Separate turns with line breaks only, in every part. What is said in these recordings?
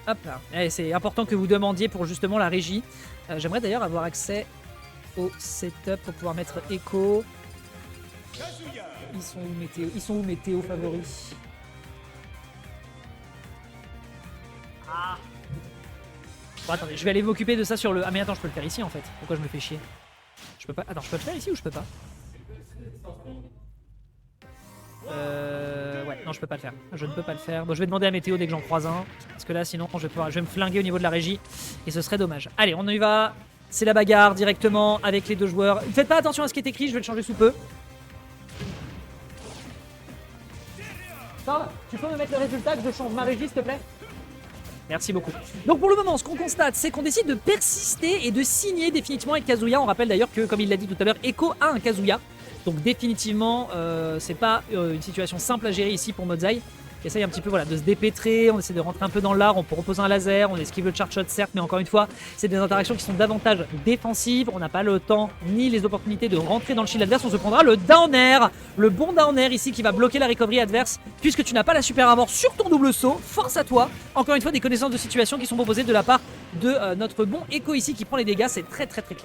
Hop là. C'est important que vous demandiez pour justement la régie. J'aimerais d'ailleurs avoir accès au setup pour pouvoir mettre Echo. Ils sont où météo? Ils sont où météo favoris? Ah. Bon, attendez, je vais aller m'occuper de ça sur le... Ah mais attends, je peux le faire ici en fait. Pourquoi je me fais chier? Je peux pas... Attends, je peux le faire ici ou je peux pas? Ouais, non, je peux pas le faire. Je ne peux pas le faire. Bon, je vais demander à Météo dès que j'en croise un. Parce que là, sinon, je vais me flinguer au niveau de la régie. Et ce serait dommage. Allez, on y va. C'est la bagarre directement avec les deux joueurs. Faites pas attention à ce qui est écrit, je vais le changer sous peu. Charles, tu peux me mettre le résultat que je change ma régie, s'il te plaît? Merci beaucoup. Donc pour le moment, ce qu'on constate, c'est qu'on décide de persister et de signer définitivement avec Kazuya. On rappelle d'ailleurs que, comme il l'a dit tout à l'heure, Echo a un Kazuya. Donc définitivement, c'est pas une situation simple à gérer ici pour Modzai. Il essaye un petit peu voilà, de se dépêtrer, on essaie de rentrer un peu dans l'art, on peut reposer un laser, on esquive le charge shot certes, mais encore une fois, c'est des interactions qui sont davantage défensives, on n'a pas le temps ni les opportunités de rentrer dans le shield adverse, on se prendra le down air, le bon down air ici qui va bloquer la recovery adverse, puisque tu n'as pas la super armor sur ton double saut, force à toi. Encore une fois, des connaissances de situation qui sont proposées de la part de notre bon Echo ici qui prend les dégâts, c'est très très clean.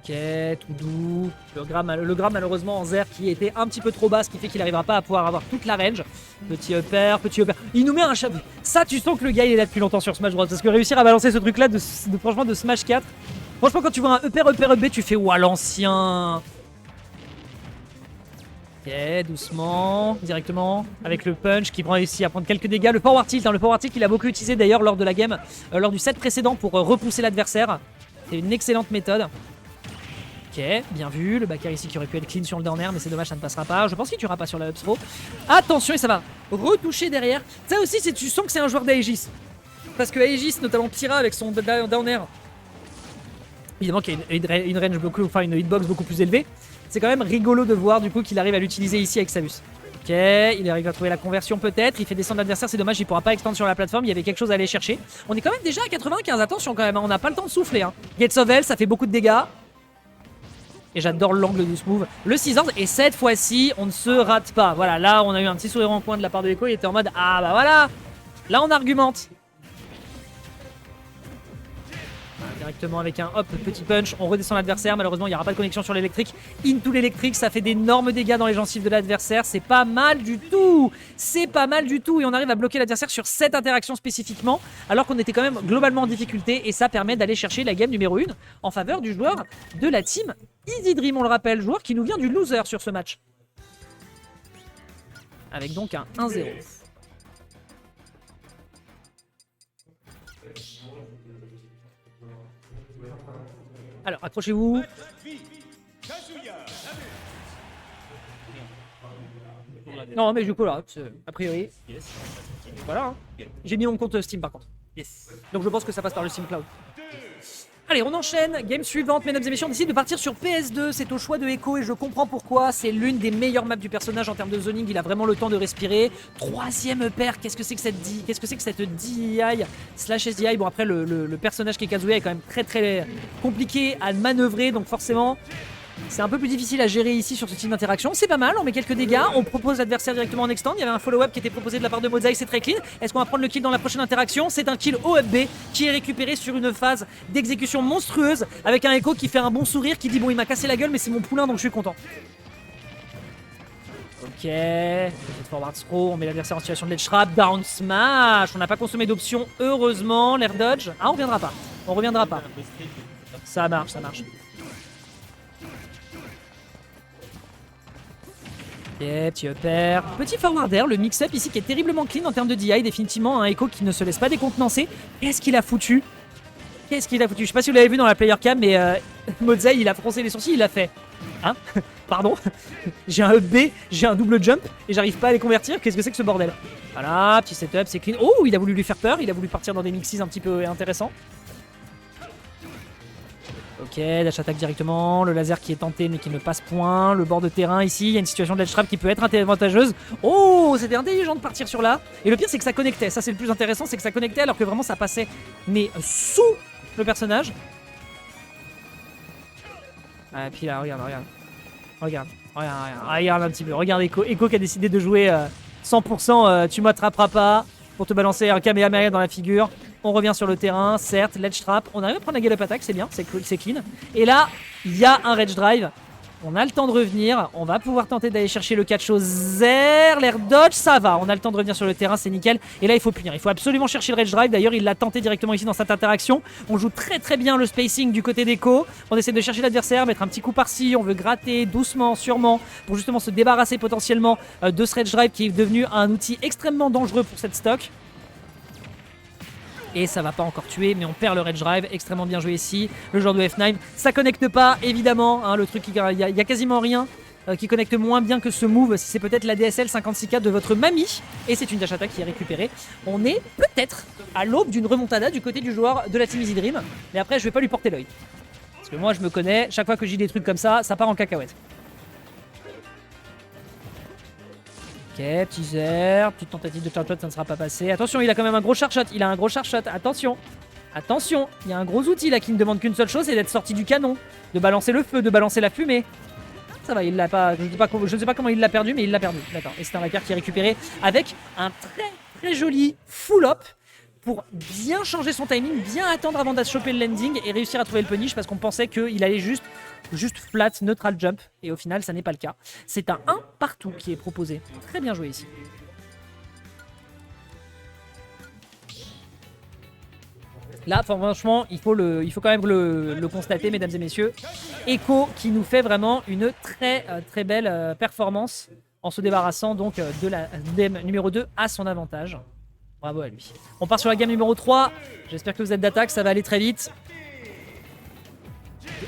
Ok, tout doux. Le gras malheureusement en Zer qui était un petit peu trop bas, ce qui fait qu'il n'arrivera pas à pouvoir avoir toute la range. Petit upper, petit upper. Il nous met un chapeau. Ça, tu sens que le gars il est là depuis longtemps sur Smash Bros. Parce que réussir à balancer ce truc là franchement de Smash 4. Franchement, quand tu vois un upper, up B, tu fais ouah l'ancien. Ok, doucement, directement, avec le punch qui prend ici à prendre quelques dégâts. Le forward tilt, le forward tilt qu'il a beaucoup utilisé d'ailleurs lors de la game, lors du set précédent pour repousser l'adversaire. C'est une excellente méthode. Ok, bien vu, le backer ici qui aurait pu être clean sur le down air, mais c'est dommage, ça ne passera pas. Je pense qu'il tuera pas sur la up throw. Attention, et ça va retoucher derrière. Ça aussi, tu sens que c'est un joueur d'Aegis. Parce que Aegis, notamment Pyra avec son down air, évidemment qu'il y a une range beaucoup, enfin une hitbox beaucoup plus élevée. C'est quand même rigolo de voir du coup qu'il arrive à l'utiliser ici avec Samus. Ok, il arrive à trouver la conversion peut-être, il fait descendre l'adversaire, c'est dommage, il pourra pas extendre sur la plateforme, il y avait quelque chose à aller chercher. On est quand même déjà à 95, attention quand même, on n'a pas le temps de souffler. Gates of Hell, ça fait beaucoup de dégâts. Et j'adore l'angle du smooth. Le scissors, et cette fois-ci, on ne se rate pas. Voilà, là, on a eu un petit sourire en coin de la part de Echo. Il était en mode, ah bah voilà, là, on argumente. Voilà, directement avec un hop, petit punch, on redescend l'adversaire. Malheureusement, il n'y aura pas de connexion sur l'électrique. Into l'électrique, ça fait d'énormes dégâts dans les gencives de l'adversaire. C'est pas mal du tout. C'est pas mal du tout. Et on arrive à bloquer l'adversaire sur cette interaction spécifiquement, alors qu'on était quand même globalement en difficulté. Et ça permet d'aller chercher la game numéro 1 en faveur du joueur de la team Easy Dream, on le rappelle, joueur qui nous vient du loser sur ce match. Avec donc un 1-0. Alors, accrochez-vous. Non, mais du coup, là, a priori. Voilà. Hein. J'ai mis mon compte Steam par contre. Donc je pense que ça passe par le Steam Cloud. Allez, on enchaîne. Game suivante, mesdames et messieurs. On décide de partir sur PS2. C'est au choix de Echo et je comprends pourquoi. C'est l'une des meilleures maps du personnage en termes de zoning. Il a vraiment le temps de respirer. Troisième paire. Qu'est-ce que c'est que cette DI? Qu'est-ce que c'est que cette DI slash SDI? Bon, après, le personnage qui est Kazuya est quand même très très compliqué à manœuvrer. Donc forcément, c'est un peu plus difficile à gérer ici sur ce type d'interaction. C'est pas mal, on met quelques dégâts, on propose l'adversaire directement en extend. Il y avait un follow-up qui était proposé de la part de Modzai, c'est très clean. Est-ce qu'on va prendre le kill dans la prochaine interaction? C'est un kill au up B qui est récupéré sur une phase d'exécution monstrueuse avec un Echo qui fait un bon sourire, qui dit bon il m'a cassé la gueule mais c'est mon poulain donc je suis content. Ok, forward throw, on met l'adversaire en situation de ledge trap, down smash. On n'a pas consommé d'options, heureusement. L'air dodge, ah on reviendra pas, on reviendra pas. Ça marche, ça marche. Ok, petit upper. Petit forward air, le mix-up ici qui est terriblement clean en termes de DI. Définitivement un Echo qui ne se laisse pas décontenancer. Qu'est-ce qu'il a foutu? Qu'est-ce qu'il a foutu? Je sais pas si vous l'avez vu dans la player cam, mais Modzai il a froncé les sourcils, il a fait. Hein? Pardon? J'ai un up B, j'ai un double jump et j'arrive pas à les convertir. Qu'est-ce que c'est que ce bordel? Voilà, petit setup, c'est clean. Oh, il a voulu lui faire peur, il a voulu partir dans des mixes un petit peu intéressants. Ok, dash attaque directement, le laser qui est tenté mais qui ne passe point, le bord de terrain ici, il y a une situation de ledge trap qui peut être avantageuse. Oh, c'était intelligent de partir sur là. Et le pire c'est que ça connectait, ça c'est le plus intéressant, c'est que ça connectait alors que vraiment ça passait mais sous le personnage. Ah, et puis là, regarde, regarde. Regarde, regarde un petit peu. Regarde Echo qui a décidé de jouer 100%, tu m'attraperas pas, pour te balancer un Kamehameha dans la figure. On revient sur le terrain, certes, ledge trap. On arrive à prendre la gallop attack, c'est bien, c'est cool, c'est clean. Et là, il y a un rage drive. On a le temps de revenir. On va pouvoir tenter d'aller chercher le catch au air. L'air dodge, ça va. On a le temps de revenir sur le terrain, c'est nickel. Et là, il faut punir. Il faut absolument chercher le rage drive. D'ailleurs, il l'a tenté directement ici dans cette interaction. On joue très très bien le spacing du côté d'Echo. On essaie de chercher l'adversaire, mettre un petit coup par-ci. On veut gratter doucement, sûrement, pour justement se débarrasser potentiellement de ce rage drive qui est devenu un outil extrêmement dangereux pour cette stock. Et ça va pas encore tuer, mais on perd le Rage Drive, extrêmement bien joué ici. Le joueur de F9, ça connecte pas, évidemment, hein, le truc, il y a quasiment rien qui connecte moins bien que ce move, si c'est peut-être la DSL 56K de votre mamie. Et c'est une dash attack qui est récupérée. On est peut-être à l'aube d'une remontada du côté du joueur de la team Easy Dream, mais après je vais pas lui porter l'œil. Parce que moi je me connais, chaque fois que j'ai des trucs comme ça part en cacahuète. Ok, teaser, petite tentative de charge shot, ça ne sera pas passé. Attention, il a quand même un gros charge shot, attention. Attention, il y a un gros outil là qui ne demande qu'une seule chose, c'est d'être sorti du canon, de balancer le feu, de balancer la fumée. Ça va, il l'a pas, je ne sais pas comment il l'a perdu, mais il l'a perdu, d'accord. Et c'est un Viper qui est récupéré avec un très très joli full up pour bien changer son timing, bien attendre avant de choper le landing et réussir à trouver le punish parce qu'on pensait qu'il allait juste flat, neutral jump, et au final ça n'est pas le cas. C'est un 1 partout qui est proposé. Très bien joué ici. Là, franchement, il faut quand même le constater, mesdames et messieurs. Echo qui nous fait vraiment une très belle performance en se débarrassant donc de la DM numéro 2 à son avantage. Bravo à lui. On part sur la game numéro 3. J'espère que vous êtes d'attaque, ça va aller très vite.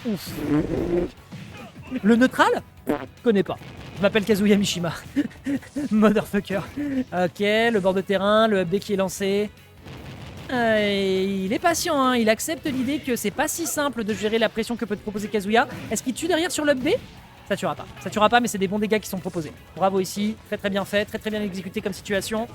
Ouf. Le neutral? Je connais pas. Je m'appelle Kazuya Mishima. Motherfucker. Ok, le bord de terrain, le up B qui est lancé. Il est patient, hein. Il accepte l'idée que c'est pas si simple de gérer la pression que peut te proposer Kazuya. Est-ce qu'il tue derrière sur l'up B? Ça tuera pas. Ça tuera pas, mais c'est des bons dégâts qui sont proposés. Bravo ici. Très bien fait, très bien exécuté comme situation.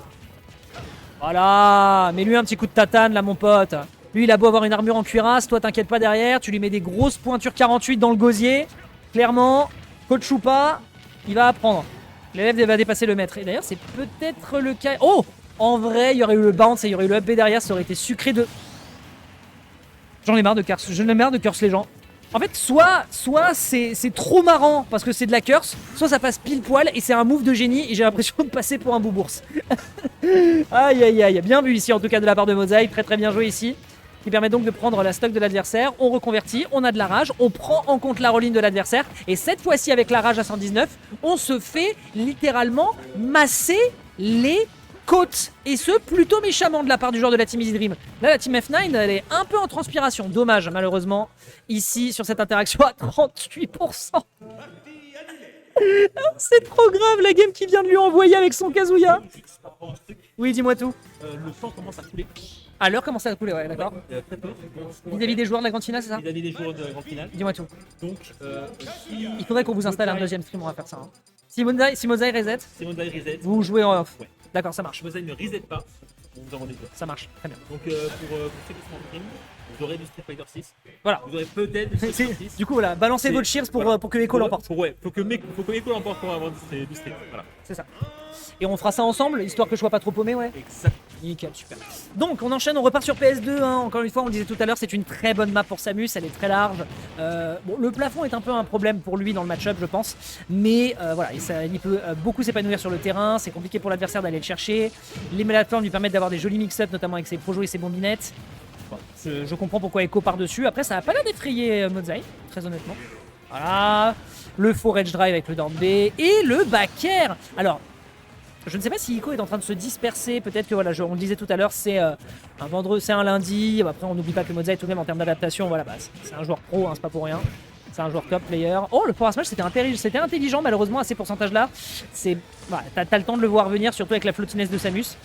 Voilà. Mets-lui un petit coup de tatane là, mon pote. Lui, il a beau avoir une armure en cuirasse, toi t'inquiète pas derrière, tu lui mets des grosses pointures 48 dans le gosier. Clairement, coach ou pas, il va apprendre. L'élève va dépasser le maître. Et d'ailleurs, c'est peut-être le cas... Oh! En vrai, il y aurait eu le bounce et il y aurait eu le up B derrière, ça aurait été sucré de... J'en ai marre de curse, les gens. En fait, soit c'est trop marrant parce que c'est de la curse, soit ça passe pile poil et c'est un move de génie et j'ai l'impression de passer pour un boubours. Aïe, bien vu ici en tout cas de la part de Mozaï, très bien joué ici. Qui permet donc de prendre la stock de l'adversaire, on reconvertit, on a de la rage, on prend en compte la roll-in de l'adversaire et cette fois-ci avec la rage à 119, on se fait littéralement masser les côtes, et ce plutôt méchamment de la part du joueur de la team Easy Dream. Là la team F9 elle est un peu en transpiration, dommage malheureusement ici sur cette interaction à 38%. C'est trop grave la game qui vient de lui envoyer avec son Kazuya. Oui, dis-moi tout.
Le sang commence à couler.
À l'heure commence à couler, ouais, d'accord. Vis-à-vis des joueurs de la grande finale, c'est ça?
Vis-à-vis des joueurs de la grande finale.
Dis-moi tout.
Donc,
il faudrait qu'on vous installe un deuxième stream, on va faire ça. Hein. Si Mozaï reset,
reset,
vous jouez en off.
Ouais.
D'accord, ça marche.
Si Mozaï ne reset pas, on vous envoie des joueurs.
Ça marche, très bien.
Donc, pour ceux qui sont en stream, vous aurez du Street Fighter 6.
Voilà.
Vous aurez peut-être du Street Fighter 6.
Du coup, voilà, balancez votre cheers pour que Echo l'emporte.
Ouais, faut que Echo l'emporte pour avoir du Street. Voilà.
C'est ça. Et on fera ça ensemble, histoire que je sois pas trop paumé, ouais.
Exact.
Nickel, super. Donc on enchaîne, on repart sur PS2, hein. Encore une fois on le disait tout à l'heure, c'est une très bonne map pour Samus, elle est très large. Bon, le plafond est un peu un problème pour lui dans le match-up je pense, mais voilà, il peut beaucoup s'épanouir sur le terrain, c'est compliqué pour l'adversaire d'aller le chercher. Les plateformes lui permettent d'avoir des jolis mix-up, notamment avec ses projos et ses bombinettes. Bon, je comprends pourquoi Echo part dessus, après ça a pas l'air d'effrayer Mozaï, très honnêtement. Voilà, le faux Rage Drive avec le down B et le back air. Alors, je ne sais pas si Echo est en train de se disperser, peut-être que voilà, on le disait tout à l'heure, c'est un vendredi, c'est un lundi, après on n'oublie pas que Mozaï tout de même en termes d'adaptation, voilà, bah, c'est un joueur pro, hein, c'est pas pour rien, c'est un joueur top player. Oh, le forward smash c'était intelligent malheureusement à ces pourcentages-là, voilà, t'as le temps de le voir venir, surtout avec la flottiness de Samus,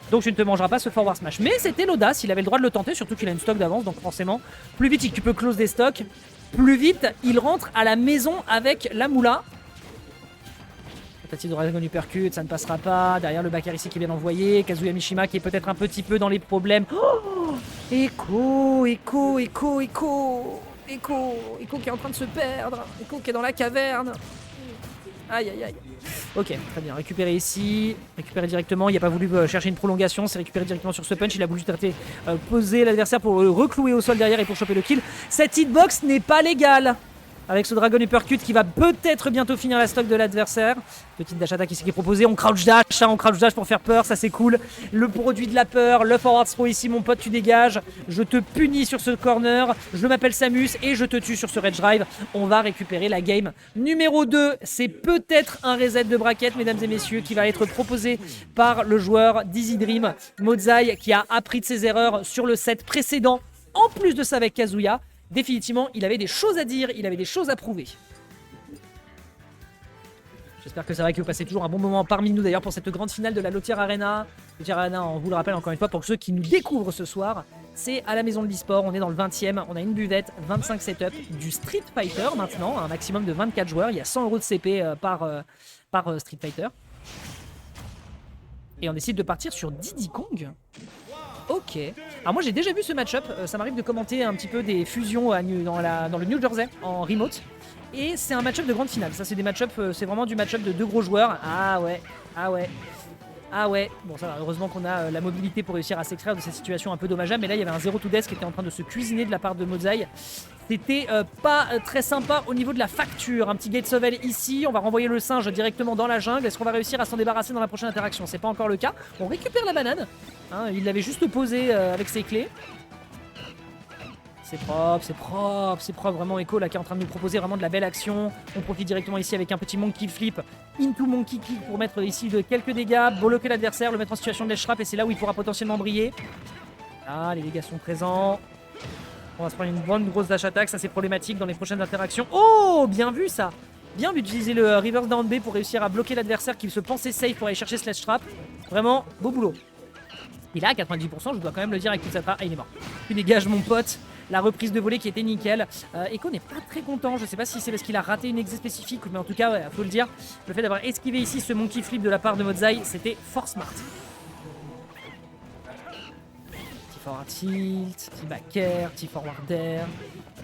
donc tu ne te mangeras pas ce forward smash, mais c'était l'audace, il avait le droit de le tenter, surtout qu'il a une stock d'avance, donc forcément, plus vite tu peux close des stocks, plus vite il rentre à la maison avec la moula. Tentative de Dragon Uppercut, ça ne passera pas. Derrière le backer ici qui vient d'envoyer. Kazuya Mishima qui est peut-être un petit peu dans les problèmes. Oh, Echo qui est en train de se perdre. Echo qui est dans la caverne. Aïe aïe aïe. Ok, très bien. Récupérer ici. Récupérer directement. Il n'a pas voulu chercher une prolongation. C'est récupéré directement sur ce punch. Il a voulu poser l'adversaire pour le reclouer au sol derrière et pour choper le kill. Cette hitbox n'est pas légale. Avec ce Dragon Uppercut qui va peut-être bientôt finir la stock de l'adversaire. Petite dash attack ici qui est proposée. On crouch dash, hein, on crouch dash pour faire peur, ça c'est cool. Le produit de la peur, le forward throw ici, mon pote, tu dégages. Je te punis sur ce corner. Je m'appelle Samus et je te tue sur ce Red Drive. On va récupérer la game numéro 2. C'est peut-être un reset de bracket, mesdames et messieurs, qui va être proposé par le joueur d'Easy Dream, Mozai, qui a appris de ses erreurs sur le set précédent. En plus de ça avec Kazuya. Définitivement, il avait des choses à dire, il avait des choses à prouver. J'espère que ça va, que vous passez toujours un bon moment parmi nous d'ailleurs pour cette grande finale de la Lotier Arena. Lotier Arena, on vous le rappelle encore une fois, pour ceux qui nous découvrent ce soir, c'est à la maison de l'e-sport, on est dans le 20e, on a une buvette, 25 setups, du Street Fighter maintenant, un maximum de 24 joueurs, il y a 100 € de CP par Street Fighter. Et on décide de partir sur Diddy Kong. Ok. Alors moi j'ai déjà vu ce match-up, ça m'arrive de commenter un petit peu des fusions dans le New Jersey en remote. Et c'est un match-up de grande finale, ça c'est des match-up, c'est vraiment du match-up de deux gros joueurs. Ah ouais, ah ouais, ah ouais. Bon ça va, heureusement qu'on a la mobilité pour réussir à s'extraire de cette situation un peu dommageable. Mais là il y avait un 0 to death qui était en train de se cuisiner de la part de Mozai. C'était pas très sympa au niveau de la facture. Un petit Gate Sovel ici, on va renvoyer le singe directement dans la jungle. Est-ce qu'on va réussir à s'en débarrasser dans la prochaine interaction? C'est pas encore le cas. On récupère la banane. Hein, il l'avait juste posée avec ses clés. C'est propre, c'est propre, c'est propre. Vraiment Echo là qui est en train de nous proposer vraiment de la belle action. On profite directement ici avec un petit monkey flip into monkey kick pour mettre ici de quelques dégâts, bloquer l'adversaire, le mettre en situation de ledge trap et c'est là où il pourra potentiellement briller. Ah, les dégâts sont présents. On va se prendre une bonne grosse dash attack, ça c'est problématique dans les prochaines interactions. Oh, bien vu ça. Bien d'utiliser le reverse down B pour réussir à bloquer l'adversaire qui se pensait safe pour aller chercher Sledge Trap. Vraiment, beau boulot. Il est à 90%, je dois quand même le dire avec toute sa part. Ah, il est mort. Tu dégages mon pote. La reprise de volée qui était nickel. Echo n'est pas très content, je sais pas si c'est parce qu'il a raté une exé spécifique, mais en tout cas, ouais, faut le dire. Le fait d'avoir esquivé ici ce monkey flip de la part de Mozai, c'était fort smart. Forward tilt, petit back air, petit forward air.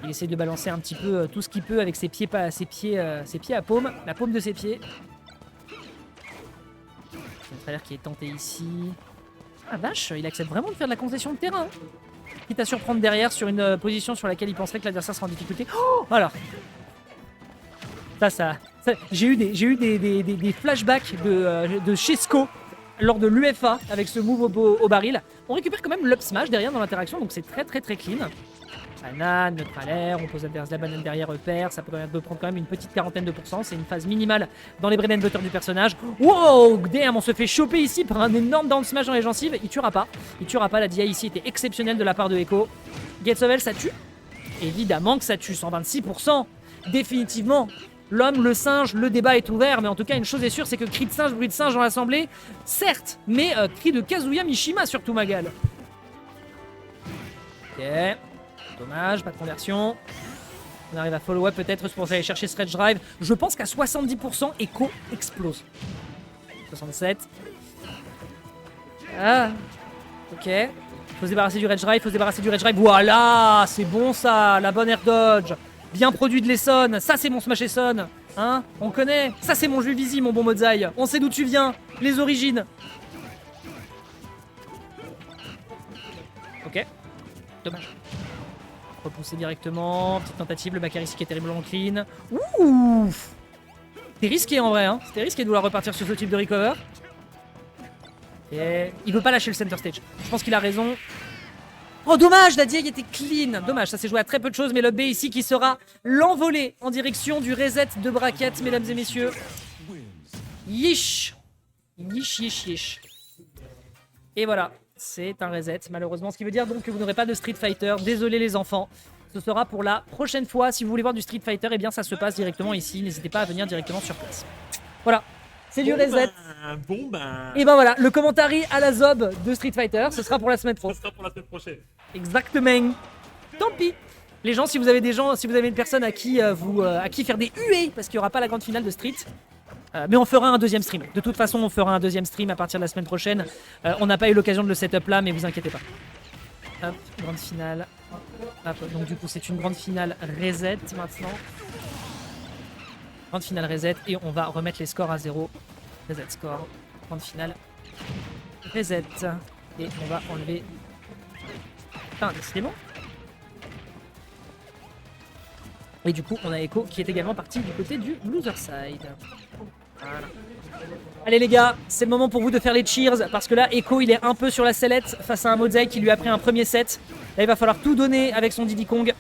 Il essaie de balancer un petit peu tout ce qu'il peut avec ses pieds à paume, la paume de ses pieds. C'est un travers qui est tenté ici. Ah vache, il accepte vraiment de faire de la concession de terrain. Quitte à surprendre derrière sur une position sur laquelle il penserait que l'adversaire sera en difficulté. Oh, voilà. Ça j'ai eu des flashbacks de Chesco lors de l'UFA avec ce move au baril. On récupère quand même l'up smash derrière dans l'interaction, donc c'est très clean. Banane, neutral air, on pose la banane derrière repère, ça peut prendre quand même une petite quarantaine de pourcents, c'est une phase minimale dans les bread and butter du personnage. Wow, damn, on se fait choper ici par un énorme down smash dans les gencives, il tuera pas, la DI ici était exceptionnelle de la part de Echo. Getsovel, ça tue? Évidemment que ça tue, 126%, définitivement. L'homme, le singe, le débat est ouvert, mais en tout cas, une chose est sûre, c'est que cri de singe, bruit de singe dans l'assemblée, certes, mais cri de Kazuya Mishima surtout, Magal. Ok, dommage, pas de conversion. On arrive à follow-up peut-être pour aller chercher ce Red Drive. Je pense qu'à 70%, Echo explose. 67. Ah, ok. Faut se débarrasser du Red Drive, Voilà, c'est bon ça, la bonne air dodge. Bien produit de l'Essonne, ça c'est mon Smash Essonne, hein, on connaît, ça c'est mon Juvisy, mon bon Mozai, on sait d'où tu viens, les origines. Ok, dommage. Repousser directement, petite tentative, le backer ici qui est terriblement clean. Ouf. C'était risqué en vrai, hein, c'était risqué de vouloir repartir sur ce type de recover. Et il veut pas lâcher le center stage, je pense qu'il a raison. Oh dommage, la DI était clean. Dommage, ça s'est joué à très peu de choses, mais le B ici qui sera l'envolée en direction du reset de bracket, mesdames et messieurs. Yish. Yish. Et voilà, c'est un reset, malheureusement. Ce qui veut dire donc que vous n'aurez pas de Street Fighter. Désolé les enfants. Ce sera pour la prochaine fois. Si vous voulez voir du Street Fighter, eh bien ça se passe directement ici. N'hésitez pas à venir directement sur place. Voilà. C'est du reset. Et ben voilà, le commentary à la zob de Street Fighter, ce sera pour la semaine pro.
Ce sera pour la semaine prochaine.
Exactement. Tant pis. Les gens, si vous avez une personne à qui faire des huées, parce qu'il n'y aura pas la grande finale de Street, mais on fera un deuxième stream. De toute façon, on fera un deuxième stream à partir de la semaine prochaine. On n'a pas eu l'occasion de le setup là, mais vous inquiétez pas. Hop, grande finale. Hop, donc du coup, c'est une grande finale reset maintenant. Grande finale reset et on va remettre les scores à 0. Reset score. Grande finale reset. Et on va enlever... Putain, décidément. Et du coup, on a Echo qui est également parti du côté du loser side. Voilà. Allez les gars, c'est le moment pour vous de faire les cheers parce que là, Echo il est un peu sur la sellette face à un Mozai qui lui a pris un premier set. Là, il va falloir tout donner avec son Diddy Kong.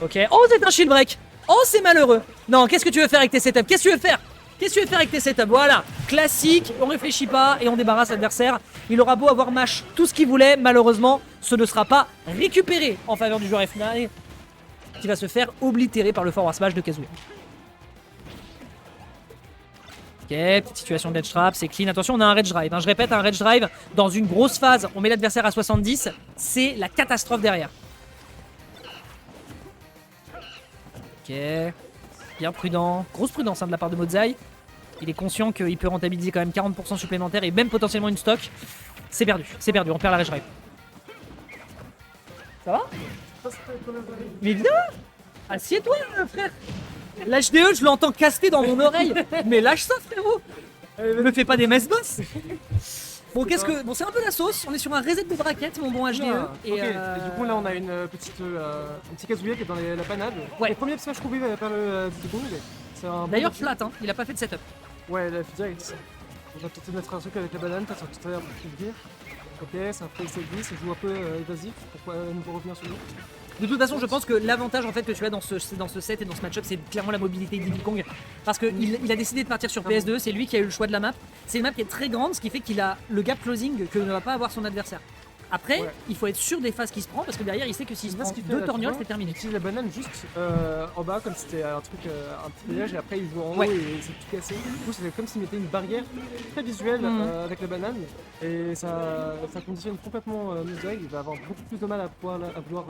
Ok. Oh, c'est un shield break. Oh, c'est malheureux. Non, qu'est-ce que tu veux faire avec tes setups? Qu'est-ce que tu veux faire? Qu'est-ce que tu veux faire avec tes setups? Voilà, classique, on réfléchit pas et on débarrasse l'adversaire. Il aura beau avoir mash tout ce qu'il voulait, malheureusement, ce ne sera pas récupéré en faveur du joueur F9 qui va se faire oblitérer par le forward smash de Kazuya. Ok, petite situation de ledge trap, c'est clean. Attention, on a un rage drive. Hein. Je répète, un rage drive dans une grosse phase, on met l'adversaire à 70, c'est la catastrophe derrière. Ok, bien prudent. Grosse prudence hein, de la part de Mozai. Il est conscient qu'il peut rentabiliser quand même 40% supplémentaire et même potentiellement une stock. C'est perdu, on perd la rage drive. Ça va? Mais viens! Assieds-toi, frère! L'HDE, je l'entends caster dans mon oreille. Mais lâche ça, frérot! Me fais pas des messes boss! Bon, qu'est-ce que. Bon, c'est un peu la sauce. On est sur un reset de braquette, mon bon HDE.
Et, et du coup, là, on a un petit Kazuya qui est dans la panade.
Ouais.
Le premier smash trouvé par le Diddy Kong.
D'ailleurs, flat, hein. Il a pas fait de setup.
Ouais, il a fait direct. On va tenter de mettre un truc avec la banane, t'as tout à l'heure pour te dire. Ok, c'est un fake side ça joue un peu évasif. Pourquoi nous revenir sur lui?
De toute façon, je pense que l'avantage en fait que tu as dans ce set et dans ce match-up, c'est clairement la mobilité de Diddy Kong. Parce qu'il a décidé de partir sur PS2, c'est lui qui a eu le choix de la map. C'est une map qui est très grande, ce qui fait qu'il a le gap closing que ne va pas avoir son adversaire. Après, il faut être sûr des phases qu'il se prend parce que derrière, il sait que s'il se prend deux torgnoles, c'est terminé.
Il utilise la banane juste en bas, comme c'était un truc, un petit piège, et après il joue en haut et c'est tout cassé. Du coup, c'est comme s'il mettait une barrière très visuelle avec la banane et ça conditionne complètement Mozai. Il va avoir beaucoup plus de mal à vouloir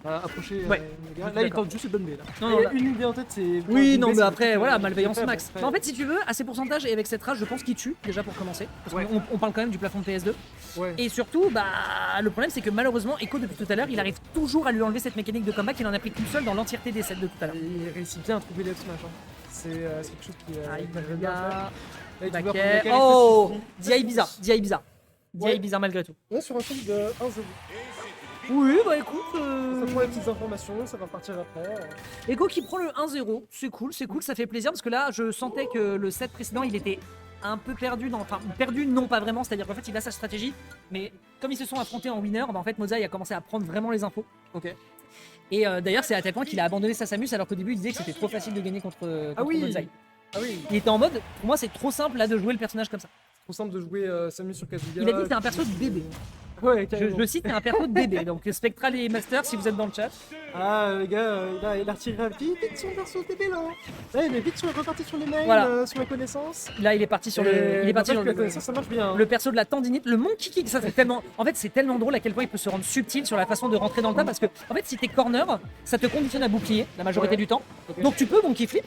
approcher les gars. Là, il tente juste le dumbbell.
Non,
il y a une idée en tête, c'est.
Oui, non, mais après, voilà, malveillance max. En fait, si tu veux, à ces pourcentages et avec cette rage, je pense qu'il tue déjà pour commencer. Parce qu'on parle quand même du plafond de PS2.
Ouais.
Et surtout, bah, le problème, c'est que malheureusement, Echo, depuis tout à l'heure, il arrive toujours à lui enlever cette mécanique de combat qu'il en a pris qu'une seule dans l'entièreté des sets de tout à l'heure.
Il réussit bien à trouver les smash. C'est quelque chose qui.
Oh, DI bizarre, DI bizarre. DI bizarre malgré tout.
On est sur un truc de 1-0.
Oui, bah écoute.
Ça prend les petites informations, ça va partir après.
Echo qui prend le 1-0, c'est cool, ça fait plaisir parce que là, je sentais que le set précédent, il était un peu perdu, perdu non pas vraiment, c'est-à-dire qu'en fait il a sa stratégie, mais comme ils se sont affrontés en winner, bah en fait Mozai a commencé à prendre vraiment les infos.
Ok.
Et d'ailleurs c'est à tel point qu'il a abandonné sa Samus alors qu'au début il disait que c'était trop facile de gagner contre Mozai.
Ah oui.
Il était en mode, pour moi c'est trop simple là de jouer le personnage comme ça.
Trop simple de jouer Samus sur Kazuya.
Il a dit que c'est un perso de bébé.
Ouais,
je le cite, c'est un perso de bébé, donc Spectral et Master si vous êtes dans le chat.
Ah les gars, il a retiré vite son perso de bébé là. Là il est vite reparti sur les mails, sur la connaissance.
Là il est parti sur le. Il est parti sur
la connaissance, ça marche bien.
Le perso de la tendinite, le monkey kick, ça c'est tellement. En fait c'est tellement drôle à quel point il peut se rendre subtil sur la façon de rentrer dans le tas parce que en fait si t'es corner, ça te conditionne à bouclier la majorité du temps. Okay. Donc tu peux monkey flip,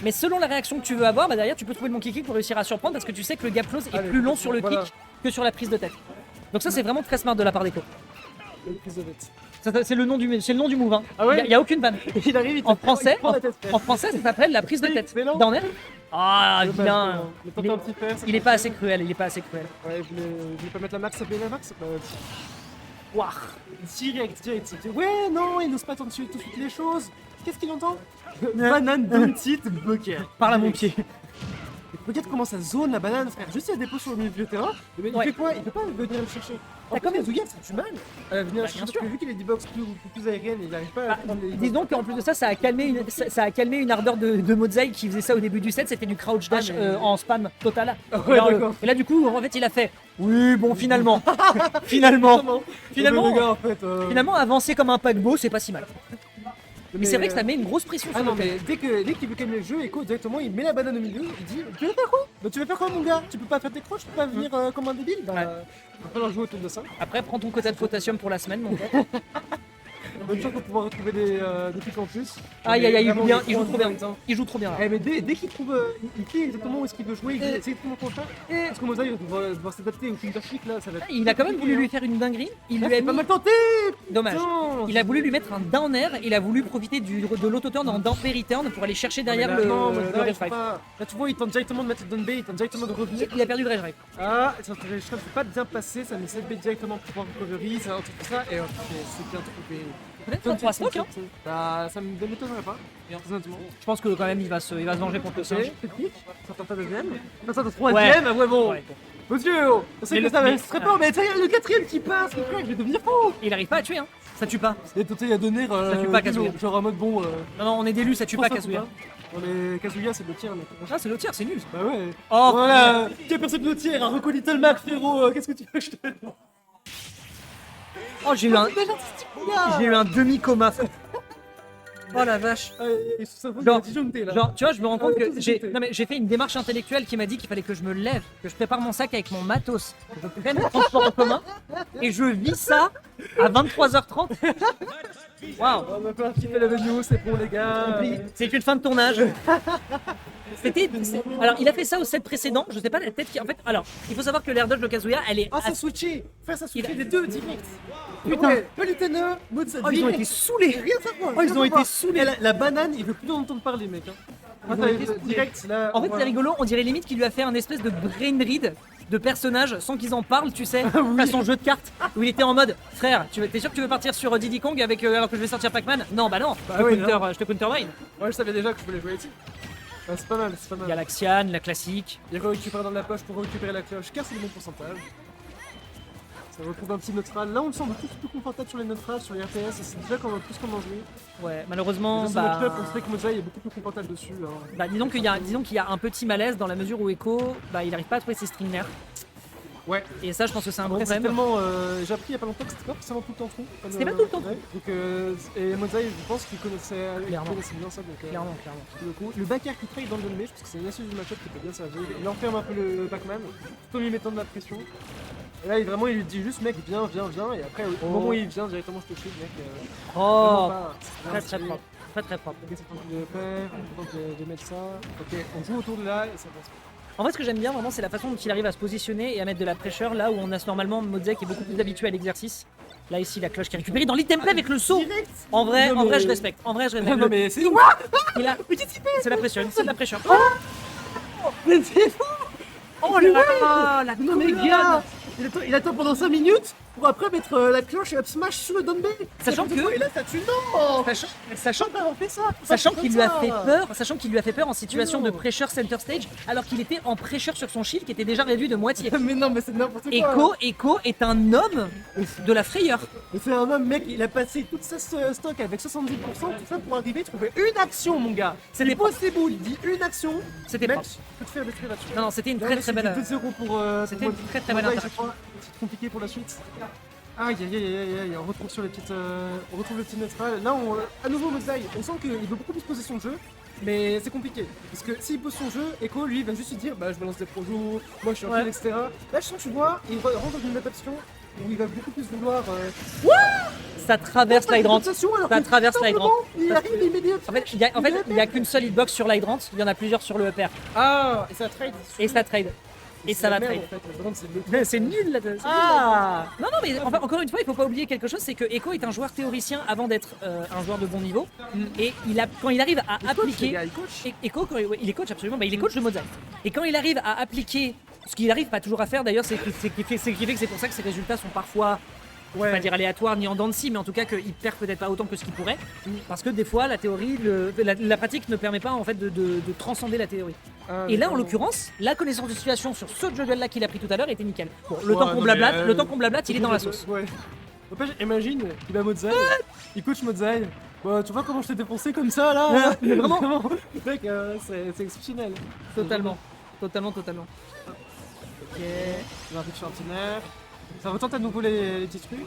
mais selon la réaction que tu veux avoir, bah derrière tu peux trouver le monkey kick pour réussir à surprendre parce que tu sais que le gap close est plus long sur le kick que sur la prise de tête. Donc ça c'est vraiment très smart de la part d'Echo. C'est le nom du move. Hein. Ah ouais, il y a aucune vanne.
Il arrive,
en français, ça s'appelle la prise de tête. Dans l'air. Ah bien. Il est pas assez cruel.
Ouais, je voulais pas mettre la max, ça fait la max. Waouh. Direct. Ouais, non, il n'ose pas attendre tout de suite les choses. Qu'est-ce qu'il entend? Banane, Bounty, Bucket.
Parle à mon pied.
Regarde comment ça zone la banane, frère. Juste il y a des pots sur le milieu du terrain. Mais il fait quoi? Il peut pas venir le chercher. T'as comme Kazuya, ça a du mal à venir le chercher. Parce que vu qu'il est des box plus aériennes, il n'arrive pas à prendre les.
Dis donc qu'en plus de ça, ça a calmé une ardeur de Mozai qui faisait ça au début du set. C'était du crouch dash en spam total.
Ouais, d'accord.
Et là, du coup, en fait, il a fait. Oui, bon, finalement. Finalement, avancer comme un paquebot, c'est pas si mal. Mais c'est vrai que ça met une grosse pression sur
le mais dès qu'il veut calmer le jeu, Echo directement il met la banane au milieu, il dit tu veux faire quoi? Bah tu veux faire quoi mon gars? Tu peux pas faire tes croches, tu peux pas venir comme un débile? Bah il va falloir jouer autour de ça.
Après prends ton quota de potassium pour la semaine mon gars.
Bonne chance pour pouvoir retrouver des trucs en plus.
Aïe aïe aïe, il joue bien, il joue
trop
trop bien. Il joue trop bien là.
Eh, mais dès qu'il trouve, il sait exactement où est-ce qu'il veut jouer, il sait exactement quoi faire. Parce que Mosaï va devoir s'adapter au Counter Strike là, ça va être.
Il a quand même voulu lui faire une dinguerie. Il lui a
C'est pas
mis...
mal tenté.
Dommage.
Putain.
Il a voulu lui mettre un down air, il a voulu profiter de l'auto-turn en down B return pour aller chercher derrière le
Mosaï,
rage
faut
drive.
pas- Là tu vois, il tente directement de mettre le down B, il tente directement de revenir.
Il a perdu le rage drive.
Ah, ça ne peut pas bien passer, ça met 7B directement pour pouvoir recovery, ça un truc comme ça, et ok, c'est bien trouvé.
Peut-être 3 stocks, hein.
Ça me m'étonnerait pas, honnêtement.
Je pense que quand même il va se venger contre le singe.
Ça tente pas deuxième. Ça tente troisième, ouais bon.
Ouais, bon.
Mon dieu, on sait
Mais
que
le-
ça va
mais-
être très fort, mais ça y est, le quatrième qui passe, mon frère, je vais devenir fou.
Il arrive pas à tuer, hein. Ça tue pas.
Et tenté à donner
tue pas Kazuya.
genre en mode bon.
Non, non, on est d'élus, ça tue pas Kazuya.
Non mais Kazuya c'est le tir, mec.
Ah, c'est le tir, c'est nul.
Bah ouais.
Oh,
Voilà, quelle personne de tir, un Reco Little Mac, frérot, qu'est-ce que tu veux que je te dise?
oh j'ai eu un demi-coma. Oh la vache. Genre,
là.
Genre, tu vois, je me rends compte
Ah,
que
tout
j'ai
disjoncté.
non, mais j'ai fait une démarche intellectuelle qui m'a dit qu'il fallait que je me lève, que je prépare mon sac avec mon matos, que je prenne le transport en commun, et je vis ça à 23h30. Waouh.
On va pas kiffer la vidéo, c'est bon les gars.
C'est une fin de tournage. Alors, il a fait ça au set précédent. Je sais pas la tête qui. En fait, alors, il faut savoir que l'air dodge de Kazuya, elle est.
Ah, ça switché. Faire ça switché
Il a-
les deux direct.
Putain.
Ouais, Pelutena, Mozart.
Oh, ils ont été saoulés.
Rien savoir.
Oh, ils ont été saoulés.
La banane, il veut plus en entendre parler, mec.
Ils ont été saoulés.
Direct, là.
En fait, c'est
voilà.
rigolo. On dirait limite qu'il lui a fait un espèce de brain read de personnages sans qu'ils en parlent, tu sais, façon jeu de cartes, où il était en mode frère, t'es sûr que tu veux partir sur Diddy Kong avec alors que je vais sortir Pac-Man? Non, bah non,
Bah oui,
je te counter Wayne.
Ouais, je savais déjà que je voulais jouer ici. Ouais, c'est pas mal, c'est pas
Il y a
mal.
l'Axian, la classique.
Il y a quoi récupérer dans la poche pour récupérer la cloche, car c'est le bon pourcentage. Ça retrouve un petit neutral. Là, on le sent beaucoup plus confortable sur les neutrales, sur les RTS, et c'est déjà qu'on va plus comment jouer.
Ouais, malheureusement,
Sur le club, on sait que Mozart est beaucoup plus confortable dessus. Là.
disons qu'il y a un petit malaise dans la mesure où Echo, il arrive pas à trouver ses string nerfs.
Ouais.
Et ça, je pense que c'est un gros
Après, c'est
problème.
tellement. J'ai appris il y a pas longtemps que c'était pas forcément tout le temps trou.
C'était pas tout le temps trou.
Ouais. Donc, et Mozart, je pense qu'il connaissait
Clairement.
bien ça. Donc,
Clairement, clairement.
le coup. Le backer qui trade dans le donné, je pense que c'est une astuce du match-up qui peut bien servir. Il enferme un peu le Pac-Man, tout en lui mettant de la pression. Et là, il lui dit juste, mec, viens, et après, au moment où il vient directement, je te shoot, mec.
Oh,
vraiment pas-
très très propre. Très très propre.
Ok, c'est pas de faire, on tente de mettre ça. Ok, on joue autour de là et ça passe.
En fait, ce que j'aime bien vraiment, c'est la façon dont il arrive à se positionner et à mettre de la pressure là où on a normalement Mozart qui est beaucoup plus habitué à l'exercice. Là, ici, la cloche qui est récupérée dans l'item play avec le saut. En vrai,
Non, mais-
je respecte. En vrai, je respecte.
Non, mais c'est.
Il a- C'est la pression, c'est de la pression.
Mais c'est
Oh là là, la
Non mais
colonne.
gars, il attend pendant 5 minutes pour après mettre la cloche et up smash sur le down B.
Sachant que-
Et là ça tue, non.
Sachant
On fait ça.
Sachant
Comme
qu'il lui a
ça.
fait peur, en situation de
Non.
pressure center stage, alors qu'il était en pressure sur son shield qui était déjà réduit de moitié.
Mais non mais c'est n'importe quoi.
Echo est un homme de la frayeur.
Mais c'est un homme mec, il a passé toute sa stock avec 70%, tout ça pour arriver à trouver une action mon gars.
C'était
C'est possible, il dit une action.
C'était
Mec,
propre.
je peux te faire le trait là-dessus.
Non, c'était une
Là,
très
là,
très
c'est
belle.
du 2-0 pour.
C'était
pour
une
moi.
très, très belle
Moi, je
interaction.
crois. C'est compliqué pour la suite. Aïe aïe aïe aïe aïe, on retrouve sur les petites. On retrouve le petit neutral. Là, à nouveau Mozai, on sent qu'il veut beaucoup plus poser son jeu. Mais c'est compliqué. Parce que s'il pose son jeu, Echo lui va juste se dire bah je balance des projos, moi je suis en
Ouais.
kill, etc. Là je sens tu vois, il rentre dans une adaptation où il va beaucoup plus vouloir.
Ça traverse l'hydrant. Ça traverse l'hydrant.
Il arrive immédiatement.
En fait, il y a qu'une seule hitbox sur l'hydrant, il y en a plusieurs sur le upper.
Ah, et ça trade.
Et ça trade. Et ça va trade. C'est nul là. Ah non non mais enfin, encore une fois il faut pas oublier quelque chose, c'est que Echo est un joueur théoricien avant d'être un joueur de bon niveau et quand il arrive à appliquer Echo il est coach absolument, il est coach de Mozart et quand il arrive à appliquer ce qu'il arrive pas toujours à faire d'ailleurs, c'est qui fait que c'est pour ça que ses résultats sont parfois je vais pas dire aléatoire ni en dents de scie, mais en tout cas qu'il perd peut-être pas autant que ce qu'il pourrait, parce que des fois la théorie, la pratique ne permet pas en fait de transcender la théorie. Et là en l'occurrence, la connaissance de situation sur ce juggle là qu'il a pris tout à l'heure était nickel. Bon, le temps qu'on blablate, il est dans la sauce.
Ouais. Imagine, il va Mozai, il coach Mozai. Bah, tu vois comment je t'ai défoncé comme ça là.
Mais vraiment.
Mec, c'est exceptionnel.
Totalement.
Ok, on va arriver sur un petit nerf. Ça retente à nouveau les petits trucs.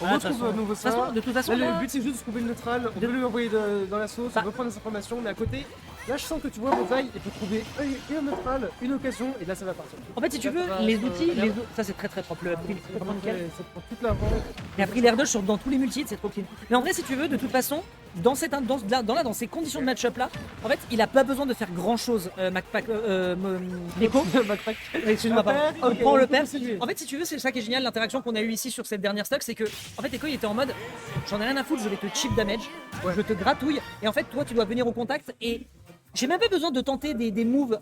On
Ah,
retrouve à nouveau ça.
de toute façon,
Là,
moi-
le but c'est juste de trouver le neutral, on peut lui envoyer dans la sauce,
Bah.
on peut prendre des informations, mais à côté, là je sens que tu vois Mosaï, il peut trouver un neutral, une occasion, et là ça va partir.
En fait, si tu veux, les outils, ça c'est très très propre. Le April, c'est vraiment nickel.
Ça prend toute la vente.
Et après l'air dodge sur dans tous les multis, c'est trop clean. Mais en vrai, si tu veux, de toute façon, dans ces conditions de match-up là, en fait, il a pas besoin de faire grand chose, Neko.
Backtrack.
Excuse-moi, pardon.
Un père, ok,
Prends le
on peut
père.
continuer.
En fait, si tu veux, c'est ça qui est génial, l'interaction qu'on a eu ici sur cette dernière stock, c'est que, en fait, Eko il était en mode, j'en ai rien à foutre, je vais te chip damage, je te gratouille, et en fait, toi, tu dois venir au contact et j'ai même pas besoin de tenter des moves,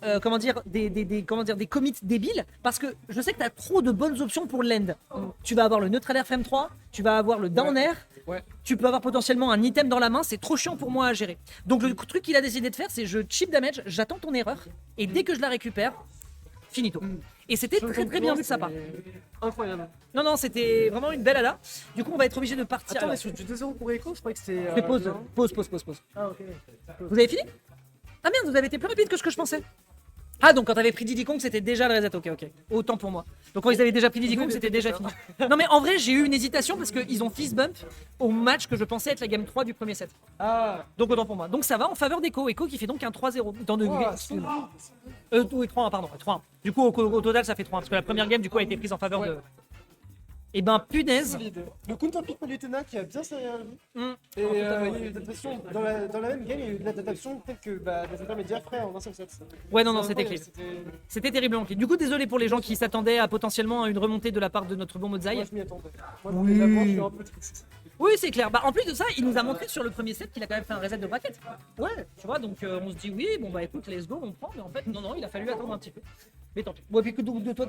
des commits débiles, parce que je sais que tu as trop de bonnes options pour l'end. Tu vas avoir le neutral air frame 3, tu vas avoir le down air,
Ouais.
tu peux avoir potentiellement un item dans la main, c'est trop chiant pour moi à gérer. Donc le truc qu'il a décidé de faire, c'est je chip damage, j'attends ton erreur, et dès que je la récupère, finito. Et c'était très très bien vu de sa part.
Incroyable.
Non, c'était vraiment une belle ala. Du coup, on va être obligé de partir.
Attends,
là.
mais sur du 2-0 pour Echo, je croyais que c'était.
Fais pause,
non.
pause.
Ah, ok.
Vous avez fini? Ah merde, vous avez été plus rapide que ce que je pensais. Ah, donc quand t'avais pris Diddy Kong, c'était déjà le reset, ok. Autant pour moi. Donc quand ils avaient déjà pris Diddy Kong, c'était déjà fini. Non, mais en vrai, j'ai eu une hésitation parce qu'ils ont fist bump au match que je pensais être la game 3 du premier set.
Ah,
Donc autant pour moi. Donc ça va en faveur d'Echo. Echo qui fait donc un 3-0. Dans de...
wow,
excuse-moi. Oui, 3-1, pardon. 3-1. Du coup, au total, ça fait 3-1. Parce que la première game, du coup, a été prise en faveur
Ouais.
de. Et ben, punaise.
solide. Le counter pick Palutena qui a bien servi. Et
tout à fait,
il y a eu des adaptations dans la même game, il y a eu de l'adaptation telle que des intermédiaires frais en un seul set.
Ouais, non,
C'est
c'était
incroyable,
clean. C'était terriblement clean. Du coup, désolé pour les gens qui s'attendaient à potentiellement une remontée de la part de notre bon Mozai.
Moi je m'y attendais. Moi,
Oui.
d'abord, je suis un peu triste.
Oui, c'est clair. Bah, en plus de ça, il nous a montré sur le premier set qu'il a quand même fait un reset de bracket.
Ouais.
Tu vois, donc on se dit oui, bon bah écoute, let's go, on prend. Mais en fait, non, il a fallu attendre un petit peu. Mais tant pis. Bon, et puis que de toi,